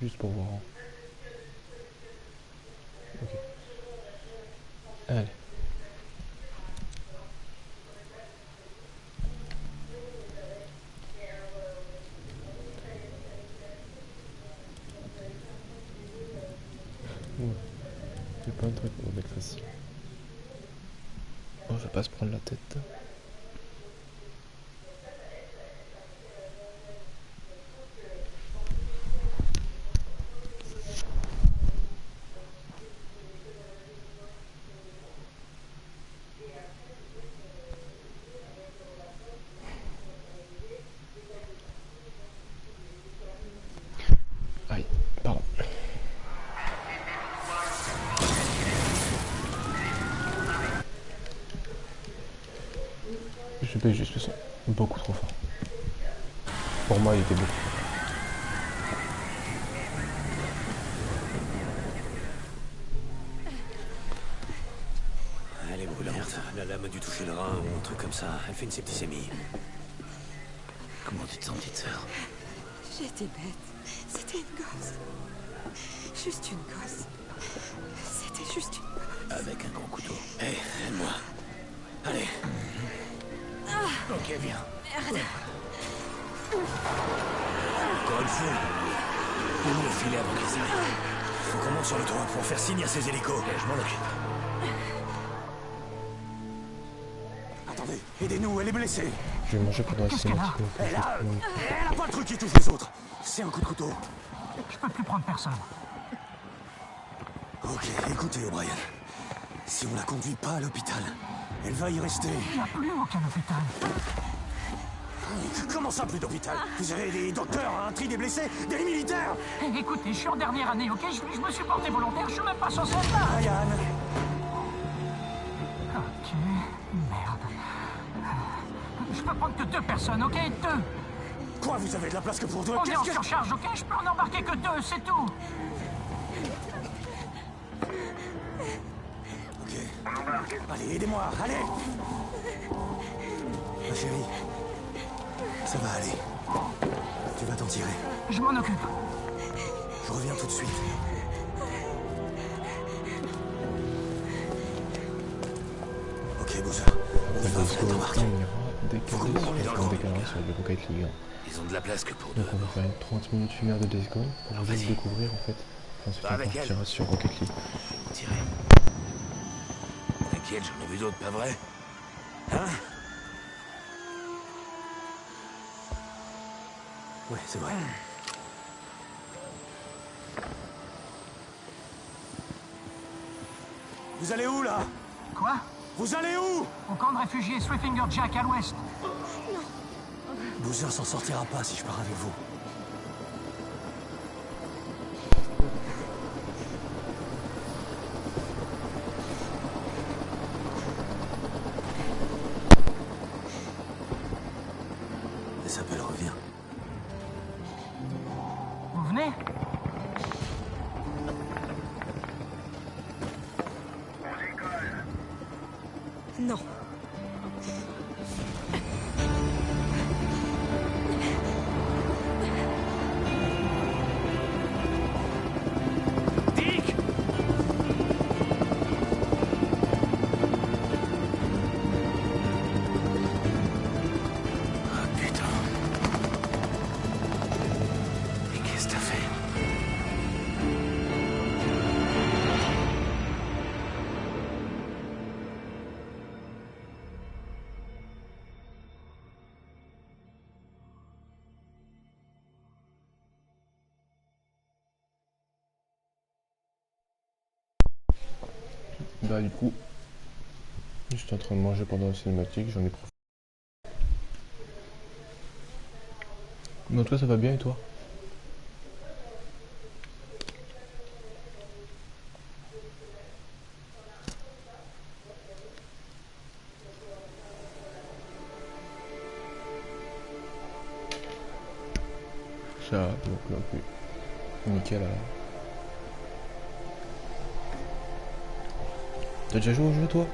Juste pour voir. Ok. Allez. Ouais. Il y a plein de trucs pour mettre facile. On va pas se prendre la tête. Aïe, pardon. Je paye juste le son. Beaucoup trop fort. Pour moi, il était beaucoup trop fort. Elle est brûlante. La lame a dû toucher le rein ou un truc comme ça. Elle fait une septicémie. Comment tu te sens, petite sœur? J'étais bête. C'était une gosse. Juste une gosse. C'était juste une gosse. Avec un gros couteau. Hé, aide-moi. Allez. Ok, viens. Merde. Encore une fois. Où le filet avant qu'ils arrivent? Faut qu'on monte sur le toit pour faire signe à ces hélicos. Ok, je m'en occupe. Attendez, aidez-nous, elle est blessée. Je vais manger pendant la cinématique. Elle a pas le truc qui touche les autres. C'est un coup de couteau. Je peux plus prendre personne. Ok, écoutez, O'Brien. Si on la conduit pas à l'hôpital, elle va y rester. Il n'y a plus aucun hôpital. Comment ça, plus d'hôpital? Vous avez des docteurs, un tri des blessés, des militaires? Écoutez, je suis en dernière année, ok? Je me suis porté volontaire, je suis même pas censé être là. Ryan. Ok, merde. Je peux prendre que 2 personnes, ok? 2. Quoi, vous avez de la place que pour 2? On est en surcharge, ok? Je peux en embarquer que 2, c'est tout. Ok. Allez, aidez-moi, allez. Ma chérie, ça va aller. Tu vas t'en tirer. Je m'en occupe. Je reviens tout de suite. Ok, Boozer. On y va, vous t'embarquer. Décalé sur le Rocket League. Ils ont de la place que pour 2. Donc on va faire une 30 minutes, 1 heure de Days Gone pour vous découvrir en fait. Ensuite on partira sur Rocket League. Tirez. T'inquiète, j'en ai vu d'autres, pas vrai? Hein? Ouais, c'est vrai. Vous allez où, là? Quoi? Vous allez où? Au camp de réfugiés Swifinger Jack à l'ouest. Boozer s'en sortira pas si je pars avec vous. Et ça peut le revient. Vous venez? Non. Bah du coup, j'étais en train de manger pendant la cinématique, j'en ai profité. Mais en tout cas ça va bien et toi? Ça, donc non plus. Nickel alors. T'as déjà joué au jeu toi?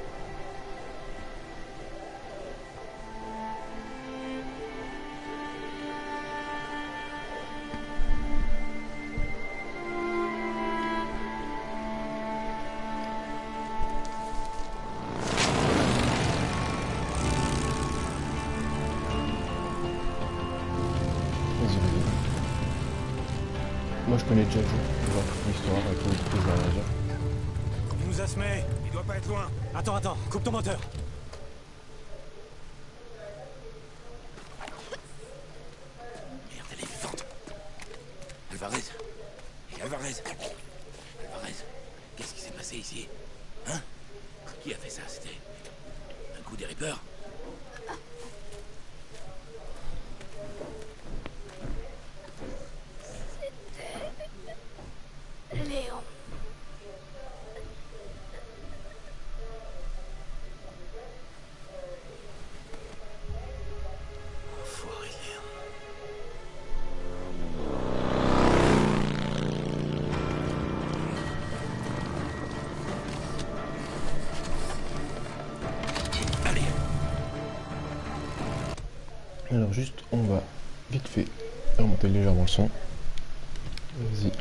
Moi je connais déjà le jeu, je vois toute l'histoire et tout ce que je vais dire. Il nous a semé, il doit pas être loin. Attends, coupe ton moteur. Merde, elle est vivante. Alvarez. Et Alvarez. Alvarez. Qu'est-ce qui s'est passé ici? Hein? Qui a fait ça? C'était un coup des Reapers? Léon. Enfoiré, Léon. Allez. Alors juste, on va vite fait remonter légèrement le son. Vas-y.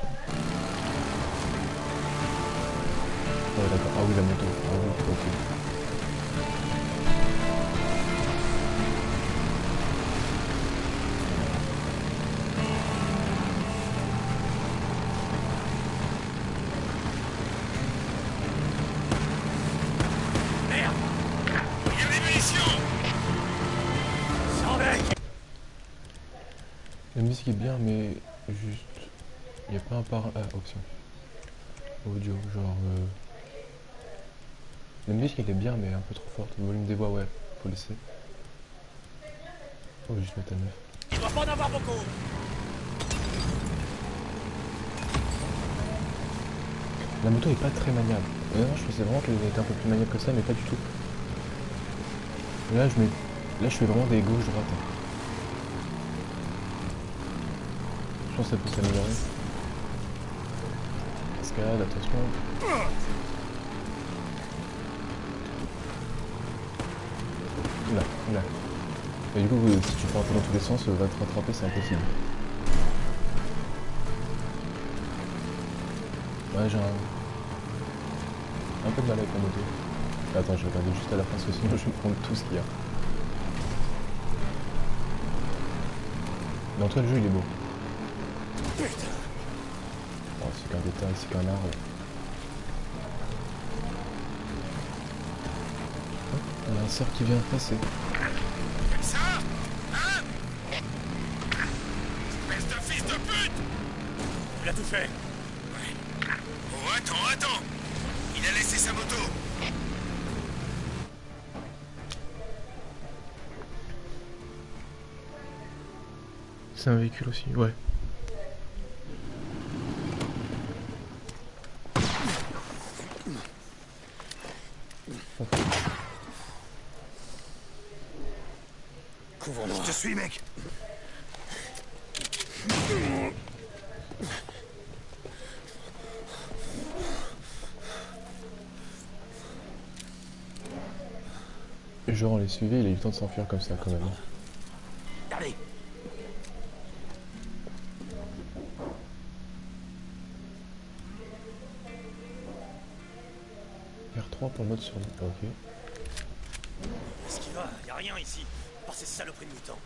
Ouais, d'accord. Ah oui, la moto. Ah oui, ok. Merde! Il y a des munitions! Sans bec! La musique est bien, mais juste... Il n'y a pas un par... Ah, option. Audio, genre... La musique elle est bien, mais un peu trop forte. Le volume des voix, ouais, faut laisser. Oh, juste mettre à 9. Il doit pas en avoir beaucoup! La moto est pas très maniable. Non, je pensais vraiment qu'elle était un peu plus maniable que ça, mais pas du tout. Là, je fais vraiment des gauches-droites. Je pense que ça peut s'améliorer. Escalade, attention. Là. Et du coup, si tu peux rentrer dans tous les sens, va te rattraper, c'est impossible. Ouais, j'ai un peu de mal avec la moto. Attends, je vais regarder juste à la fin, parce que sinon je vais prendre tout ce qu'il y a. Mais en tout cas, le jeu, il est beau. Putain! Oh, c'est qu'un détail, c'est qu'un arbre. Il y a un cerf qui vient de passer. Ça? Hein? Espèce de fils de pute! Tu l'as touché? Ouais. Oh, attends! Il a laissé sa moto! C'est un véhicule aussi, ouais. Couvre-moi. Je te suis, mec! Genre on les suivait, il a eu le temps de s'enfuir comme ça quand même. Allez! R3 pour le mode survie, ok. Qu'est-ce qui va? Y'a rien ici, à part ces saloperies de mutants.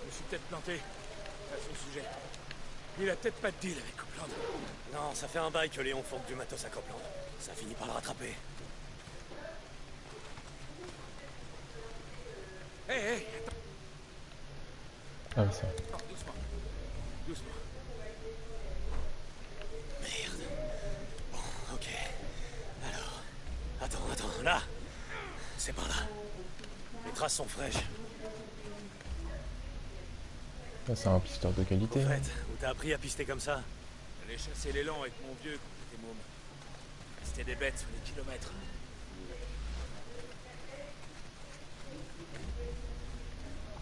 Je me suis peut-être planté. À son sujet. Il a peut-être pas de deal avec Copeland. Non, ça fait un bail que Léon fourgue du matos à Copeland. Ça finit par le rattraper. Hé, attends. Ah oui, ça. Non, doucement. Merde. Bon, ok. Alors... Attends, là! C'est par là. Les traces sont fraîches. Là, c'est un pisteur de qualité. En fait, où t'as appris à pister comme ça? J'allais chasser l'élan avec mon vieux quand j'étais môme. C'était des bêtes sur les kilomètres.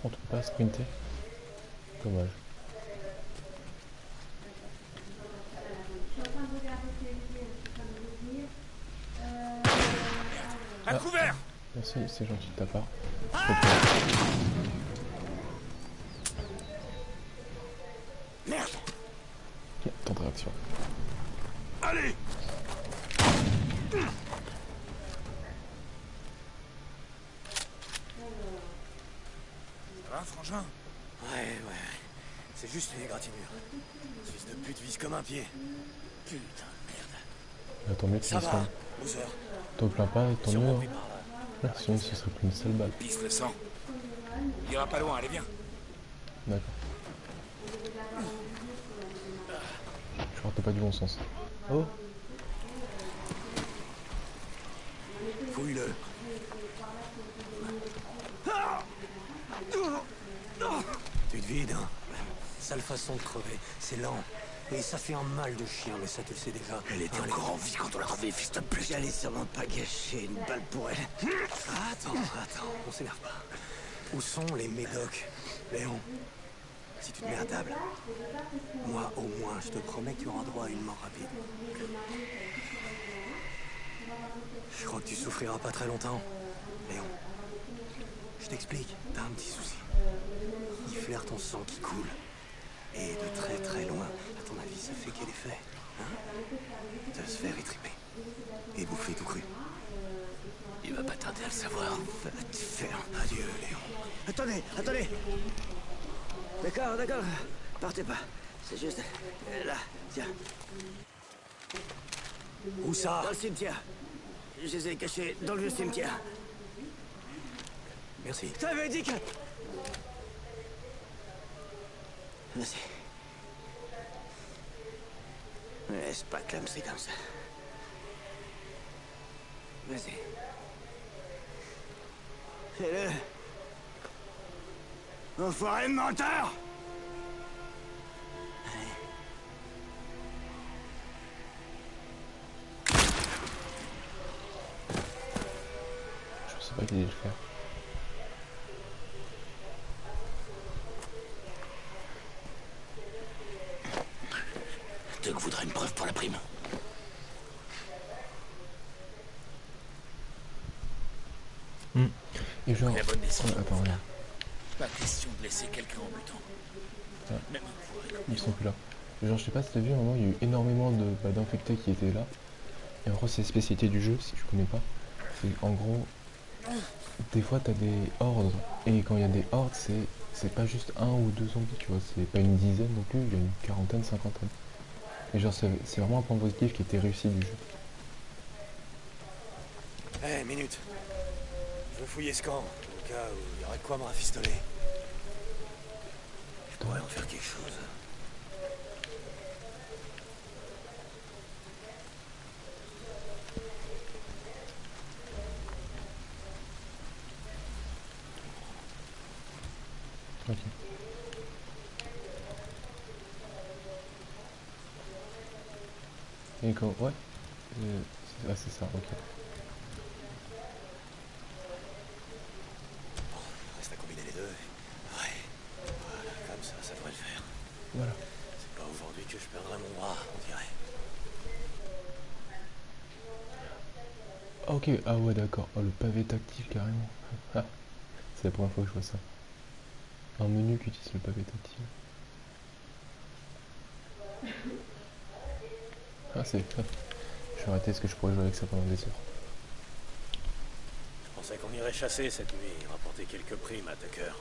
On peut pas sprinter. Dommage. À couvert! Merci, c'est gentil de ta part. Merde! Temps de réaction. Allez! Ça va, frangin? Ouais. C'est juste une égratignure. Fils de pute vise comme un pied. Putain de merde. Bah, tant mieux que Ça ça va, soit. Bowser. T'en plains pas, tant mieux. Sûrement Hein. pris par là. Sinon, ce serait plus une sale balle. Pisse le sang. Il ira pas loin, allez viens. D'accord. Je crois que t'es pas du bon sens. Oh. Fouille-le. Tu te vides, hein? Sale façon de crever. C'est lent. Et ça fait un mal de chien, mais ça tu le sais déjà. Elle était encore en vie quand on l'a retrouvée, fils de pute. J'allais sûrement pas gâcher une balle pour elle. Attends, on s'énerve pas. Où sont les médocs, Léon? Si tu te mets à table, moi au moins, je te promets que tu auras droit à une mort rapide. Je crois que tu souffriras pas très longtemps, Léon. Je t'explique, t'as un petit souci. Il flaire ton sang qui coule. Et de très très loin, à ton avis, ça fait quel effet, hein? De se faire étriper. Et bouffer tout cru. Il va pas tarder à le savoir. Va te faire. Adieu, Léon. Attendez. D'accord. Partez pas. C'est juste... là, tiens. Où ça? Dans le cimetière. Je les ai cachés dans le vieux cimetière. Merci. T'avais dit que... Vas-y. Me laisse pas clamser comme ça. Vas-y. Fais-le. Enfoiré de menteur! Je sais pas qu'il allait le faire. Doug voudra une preuve pour la prime. Et genre... La bonne décision. Attends, regarde. Pas question de laisser quelqu'un en butant. Ouais. Même un foiré comme Ils sont plus là. Genre, je sais pas si t'as vu, à un moment, il y a eu énormément de d'infectés qui étaient là. Et en gros, c'est la spécialité du jeu, si tu connais pas. C'est en gros, des fois, t'as des hordes. Et quand il y a des hordes, c'est pas juste un ou deux zombies, tu vois. C'est pas une dizaine non plus, il y a une quarantaine, cinquantaine. Et genre, c'est vraiment un point positif qui était réussi du jeu. Hé, minute. Je veux fouiller ce camp, au cas où il y aurait de quoi me rafistoler. Je pourrais en faire quelque chose. Ok. Et quand... Ouais. C'est ça, ok. Reste à combiner les deux. Ouais. Voilà, comme ça devrait le faire. Voilà. C'est pas aujourd'hui que je perdrai mon bras, on dirait. Ah, ok, ah ouais, d'accord. Oh, le pavé tactile, carrément. Ah, c'est la première fois que je vois ça. Un menu qui utilise le pavé tactile. Ah, c'est... Je vais arrêter, est-ce que je pourrais jouer avec ça pendant des heures? Je pensais qu'on irait chasser cette nuit, rapporter quelques primes à Tucker.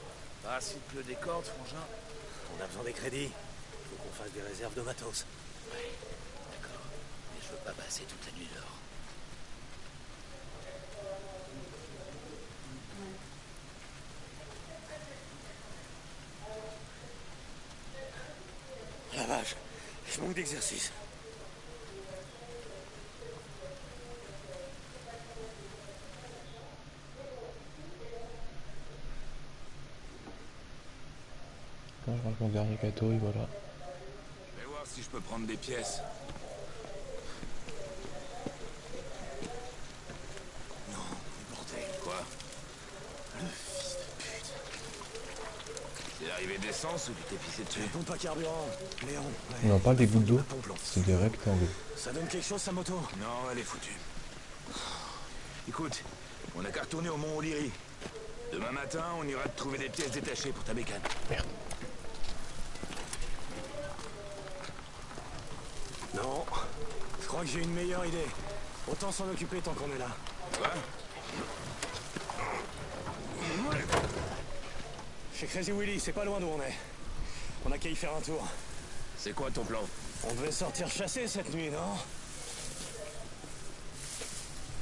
Bah, s'il pleut des cordes, frangin. On a besoin des crédits. Faut qu'on fasse des réserves de matos. Ouais, d'accord. Mais je veux pas passer toute la nuit dehors. La vache, je manque d'exercice. Quand je range mon dernier gâteau, et voilà. Je vais voir si je peux prendre des pièces. Non, mais bordel. Quoi? Le fils de pute. C'est l'arrivée d'essence ou tu t'es pissé dessus? Pompe à carburant. Léon, ouais. On en parle des gouttes d'eau. La pompe lance. C'est des rectangles. Ça donne quelque chose, sa moto? Non, elle est foutue. Écoute, on a qu'à retourner au Mont O'Leary. Demain matin, on ira te trouver des pièces détachées pour ta bécane. Merde. Non. Je crois que j'ai une meilleure idée. Autant s'en occuper tant qu'on est là. Quoi? Chez Crazy Willy, c'est pas loin d'où on est. On a qu'à y faire un tour. C'est quoi ton plan? On devait sortir chasser cette nuit, non?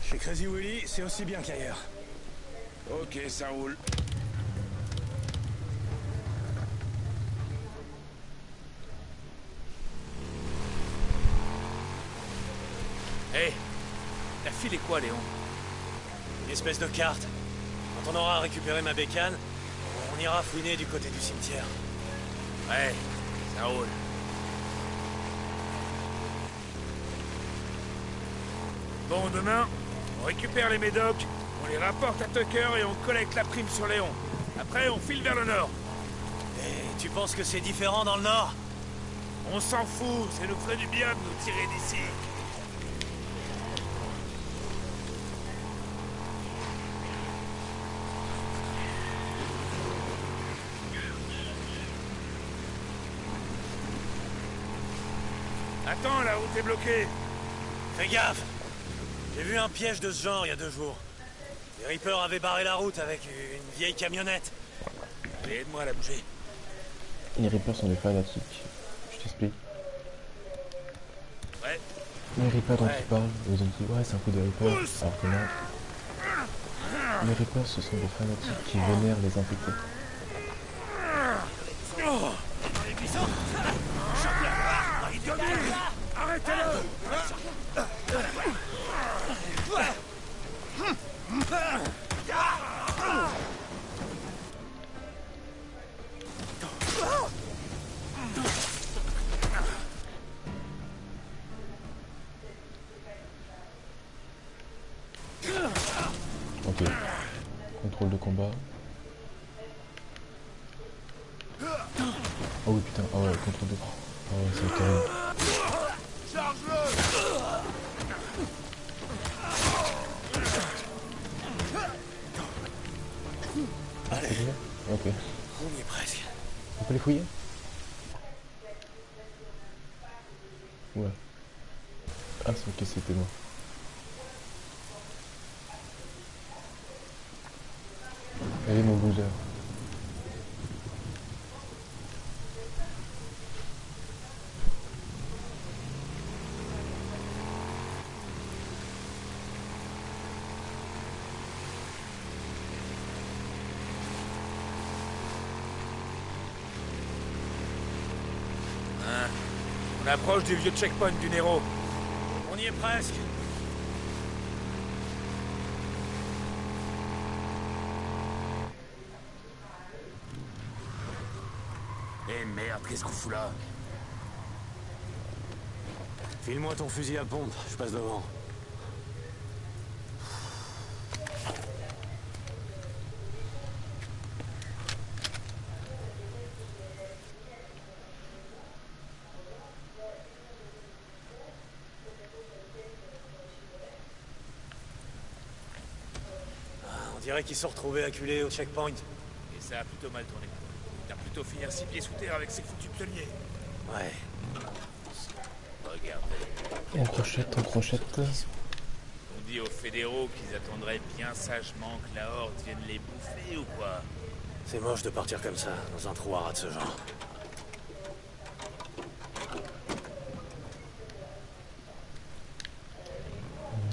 Chez Crazy Willy, c'est aussi bien qu'ailleurs. Ok, ça roule. Hé, la file est quoi, Léon? Une espèce de carte. Quand on aura récupéré ma bécane, on ira fouiner du côté du cimetière. Ouais, ça roule. Bon, demain, on récupère les médocs, on les rapporte à Tucker et on collecte la prime sur Léon. Après, on file vers le nord. Et tu penses que c'est différent dans le nord? On s'en fout, ça nous ferait du bien de nous tirer d'ici. Attends, la route est bloquée. Fais gaffe! J'ai vu un piège de ce genre il y a 2 jours. Les Reapers avaient barré la route avec une vieille camionnette. Allez, aide-moi à la bouger. Les Reapers sont des fanatiques. Je t'explique. Ouais. Les Reapers dont Ouais. tu parles, ils ont dit ouais c'est un coup de Reaper, Pousse. alors que non. Les Reapers ce sont des fanatiques qui vénèrent les infectés. Oh, arrêtez-le! Ok. Contrôle de combat. Oh oui putain, ah ouais, contrôle de... Ah ouais, c'est terrible. Allez, C'est bien. Ok. on y est presque. On peut les fouiller? Ouais. Ah c'est ok, c'était moi. Allez mon boozer. On approche du vieux checkpoint du Nero. On y est presque. Eh merde, qu'est-ce qu'on fout là? File-moi ton fusil à pompe, je passe devant. On dirait qu'ils sont retrouvés acculés au checkpoint. Et ça a plutôt mal tourné. T'as plutôt finir 6 pieds sous terre avec ces foutus pionniers. Ouais. Regardez. On crochette. On dit aux fédéraux qu'ils attendraient bien sagement que la horde vienne les bouffer ou quoi? C'est moche de partir comme ça, dans un trou à rats de ce genre.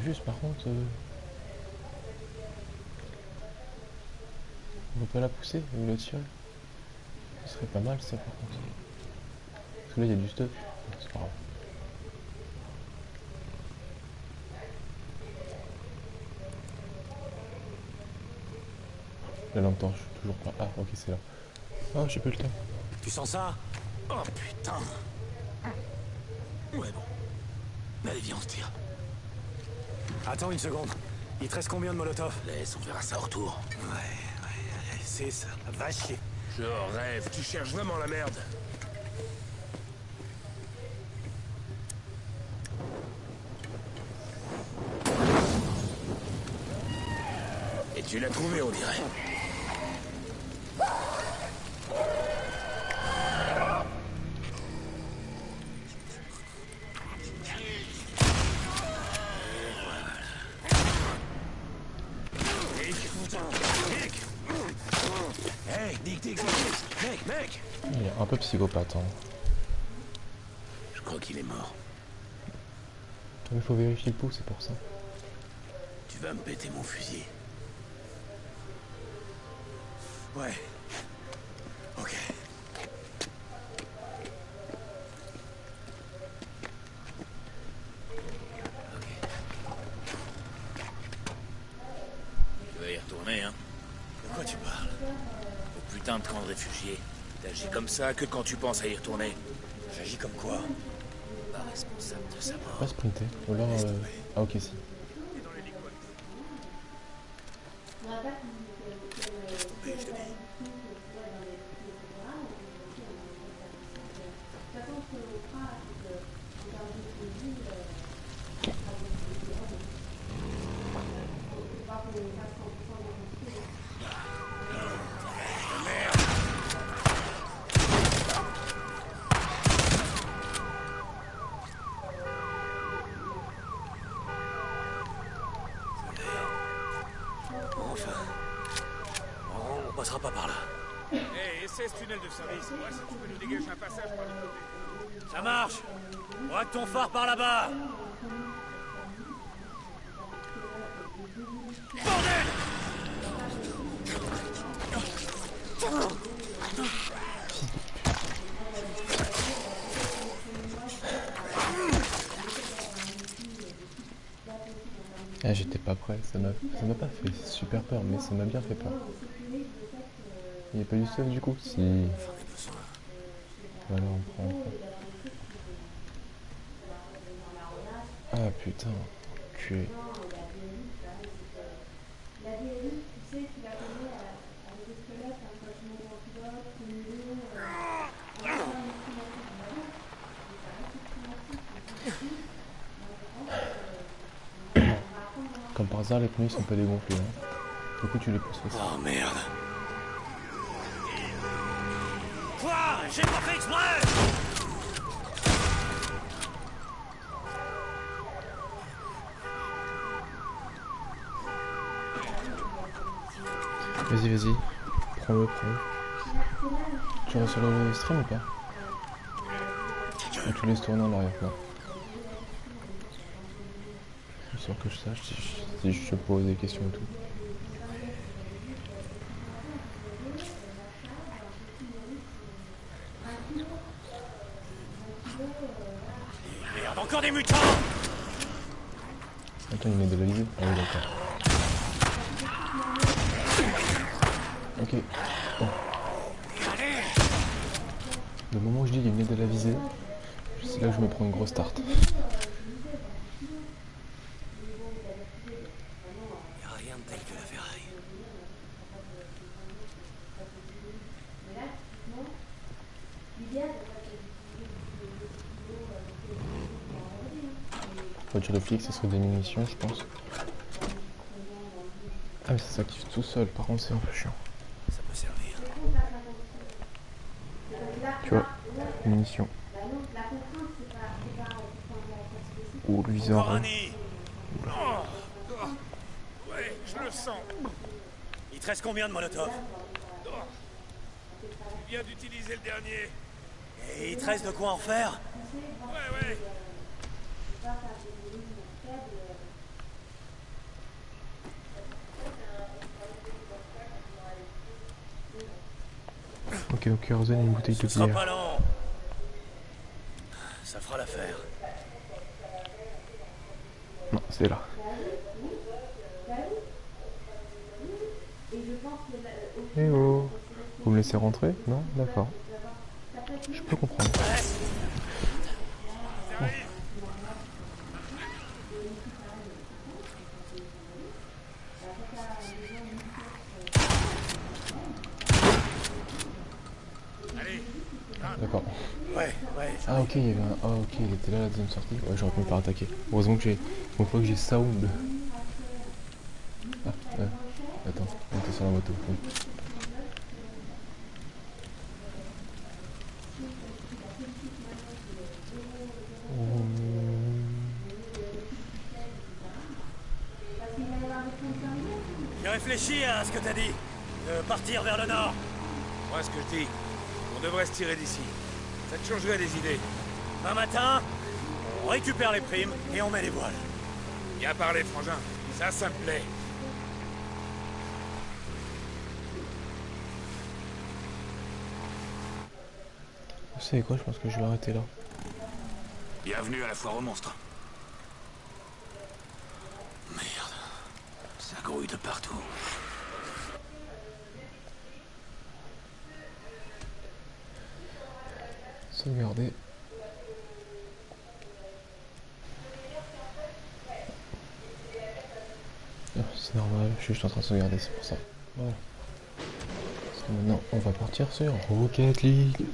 Juste par contre... On peut pas la pousser ou la tirer? Ce serait pas mal ça par contre. Parce que là il y a du stuff. C'est pas grave. La lampe torche, toujours pas. Ah ok c'est là. Ah j'ai pas eu le temps. Tu sens ça? Oh putain. Ouais bon. Allez viens, on se tire. Attends une seconde. Il te reste combien de molotov? Laisse, on verra ça au retour. Ouais, c'est ça. Va chier. Je rêve, tu cherches vraiment la merde. Et tu l'as trouvé, on dirait. Hey, Nick, Il a un peu psychopathe. Hein. Je crois qu'il est mort. Il faut vérifier le pouls, c'est pour ça. Tu vas me péter mon fusil. Ouais. Ok. Tu vas y retourner, hein? De quoi tu parles? Le putain de camp de réfugiés. T'agis comme ça que quand tu penses à y retourner. J'agis comme quoi? Pas responsable de sa mort. Pas sprinter. Ou alors. Ah, ok, si. Oui, je te dis. Enfin. On passera pas par là. Hey, essaie ce tunnel de service. Moi, si tu peux nous dégager un passage par l'autre côté. Ça marche! Braque ton phare par là-bas! Bordel! Ah, j'étais pas prêt, ça m'a pas fait super peur, mais ça m'a bien fait peur. Il n'y a pas du stuff du coup? Si. Voilà, on prend. Ah putain, enculé. Comme par hasard, les pneus ils sont pas dégonflés. Hein. Du coup, tu les pousses aussi. Oh merde! Quoi? J'ai pas fait exprès! Vas-y, vas-y. Prends-le, prends-le. Tu restes sur le stream ou pas? Ou tu laisses tourner en arrière-plan? Histoire que je sache si je te pose des questions et tout. Merde, encore des mutants! Attends, il met de la visée? Ah oui, d'accord. Ok. Bon. Le moment où je dis qu'il met de la visée, c'est là que je me prends une grosse tarte. Y'a rien de tel que la ferraille. Voiture de flic, ça serait des munitions, je pense. Ah, mais ça s'active tout seul, par contre, c'est un peu chiant. Ça peut servir. Tu vois, munitions. Ou le viseur Encore un rond. nid! Ouais, je le sens. Il te reste combien de molotov? Tu viens d'utiliser le dernier. Et il te reste de quoi en faire? Ouais, ouais. Ok, donc kérosène et une bouteille de Ce sera bière. pas long. Ça fera l'affaire. Non, c'est là. Eh oh! Vous me laissez rentrer? Non? D'accord. Je peux comprendre. Allez. D'accord. Ouais. Ah ok, il y avait un... Ah ok, il était là la deuxième sortie. Ouais, j'aurais pu me faire attaquer. Heureusement que j'ai... Une fois que j'ai sound... Ah, attends, on était sur la moto. Oui. J'ai réfléchi à ce que t'as dit. De partir vers le nord. Moi, ce que je dis, On devrait se tirer d'ici. Ça te changerait des idées. Un matin, on récupère les primes et on met les voiles. Bien parlé, frangin. Ça me plaît. Vous savez quoi, je pense que je vais arrêter là. Bienvenue à la foire aux monstres. Merde. Ça grouille de partout. Sauvegarder. Ah, c'est normal, je suis juste en train de sauvegarder, c'est pour ça. Voilà. Parce que maintenant, on va partir sur Rocket League.